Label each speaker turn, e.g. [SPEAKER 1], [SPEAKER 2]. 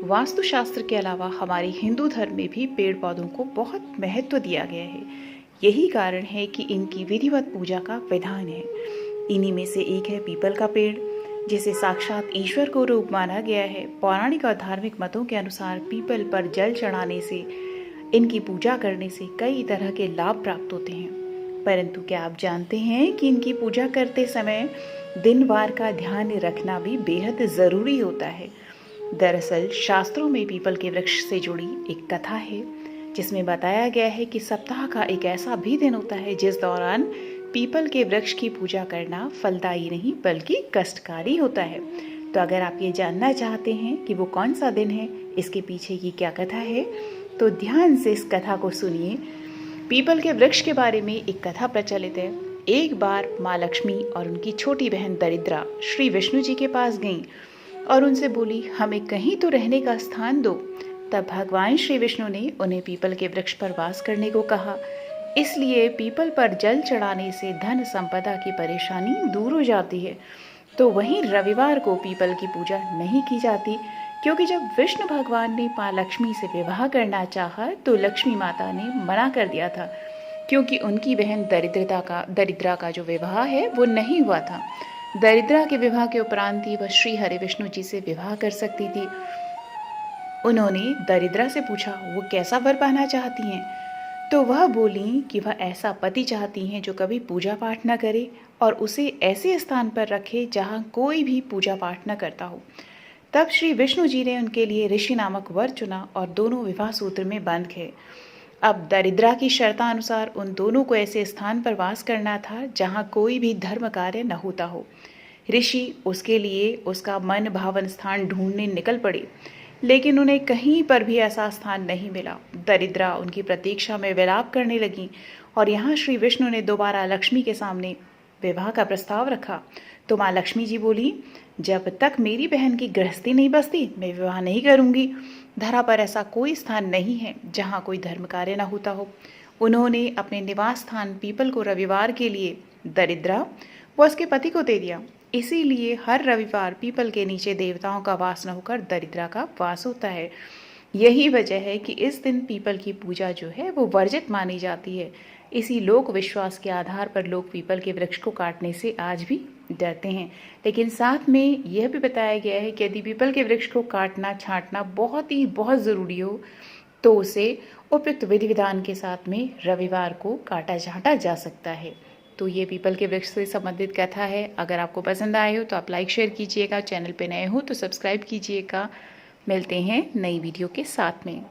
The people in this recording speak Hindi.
[SPEAKER 1] वास्तुशास्त्र के अलावा हमारे हिंदू धर्म में भी पेड़ पौधों को बहुत महत्व दिया गया है। यही कारण है कि इनकी विधिवत पूजा का विधान है। इन्हीं में से एक है पीपल का पेड़, जिसे साक्षात ईश्वर को रूप माना गया है। पौराणिक और धार्मिक मतों के अनुसार पीपल पर जल चढ़ाने से, इनकी पूजा करने से कई तरह के लाभ प्राप्त होते हैं। परंतु क्या आप जानते हैं कि इनकी पूजा करते समय दिन वार का ध्यान रखना भी बेहद ज़रूरी होता है। दरअसल शास्त्रों में पीपल के वृक्ष से जुड़ी एक कथा है, जिसमें बताया गया है कि सप्ताह का एक ऐसा भी दिन होता है जिस दौरान पीपल के वृक्ष की पूजा करना फलदायी नहीं बल्कि कष्टकारी होता है। तो अगर आप ये जानना चाहते हैं कि वो कौन सा दिन है, इसके पीछे की क्या कथा है, तो ध्यान से इस कथा को सुनिए। पीपल के वृक्ष के बारे में एक कथा प्रचलित है। एक बार माँ लक्ष्मी और उनकी छोटी बहन दरिद्रा श्री विष्णु जी के पास गईं और उनसे बोली, हमें कहीं तो रहने का स्थान दो। तब भगवान श्री विष्णु ने उन्हें पीपल के वृक्ष पर वास करने को कहा। इसलिए पीपल पर जल चढ़ाने से धन संपदा की परेशानी दूर हो जाती है। तो वहीं रविवार को पीपल की पूजा नहीं की जाती, क्योंकि जब विष्णु भगवान ने माँ लक्ष्मी से विवाह करना चाहा तो लक्ष्मी माता ने मना कर दिया था, क्योंकि उनकी बहन दरिद्रा का जो विवाह है वो नहीं हुआ था। दरिद्रा के विवाह के उपरांत ही वह श्री हरि विष्णु जी से विवाह कर सकती थी। उन्होंने दरिद्रा से पूछा वो कैसा वर पाना चाहती हैं, तो वह बोली कि वह ऐसा पति चाहती हैं जो कभी पूजा पाठ न करे और उसे ऐसे स्थान पर रखे जहाँ कोई भी पूजा पाठ न करता हो। तब श्री विष्णु जी ने उनके लिए ऋषि नामक वर चुना और दोनों विवाह सूत्र में बंध गए। अब दरिद्रा की शर्तानुसार उन दोनों को ऐसे स्थान पर वास करना था जहाँ कोई भी धर्म कार्य न होता हो। ऋषि उसके लिए उसका मन भावन स्थान ढूंढने निकल पड़े, लेकिन उन्हें कहीं पर भी ऐसा स्थान नहीं मिला। दरिद्रा उनकी प्रतीक्षा में विलाप करने लगी और यहाँ श्री विष्णु ने दोबारा लक्ष्मी के सामने विवाह का प्रस्ताव रखा। तो माँ लक्ष्मी जी बोली, जब तक मेरी बहन की गृहस्थी नहीं बसती मैं विवाह नहीं करूंगी। धरा पर ऐसा कोई स्थान नहीं है जहाँ कोई धर्म कार्य न होता हो। उन्होंने अपने निवास स्थान पीपल को रविवार के लिए दरिद्रा व उसके पति को दे दिया। इसीलिए हर रविवार पीपल के नीचे देवताओं का वास न होकर दरिद्रा का वास होता है। यही वजह है कि इस दिन पीपल की पूजा जो है वो वर्जित मानी जाती है। इसी लोक विश्वास के आधार पर लोग पीपल के वृक्ष को काटने से आज भी डरते हैं। लेकिन साथ में यह भी बताया गया है कि यदि पीपल के वृक्ष को काटना छांटना बहुत ज़रूरी हो तो उसे उपयुक्त विधि विधान के साथ में रविवार को काटा छांटा जा सकता है। तो ये पीपल के वृक्ष से संबंधित कथा है। अगर आपको पसंद आए हो तो आप लाइक शेयर कीजिएगा, चैनल पे नए हो तो सब्सक्राइब कीजिएगा। मिलते हैं नई वीडियो के साथ में।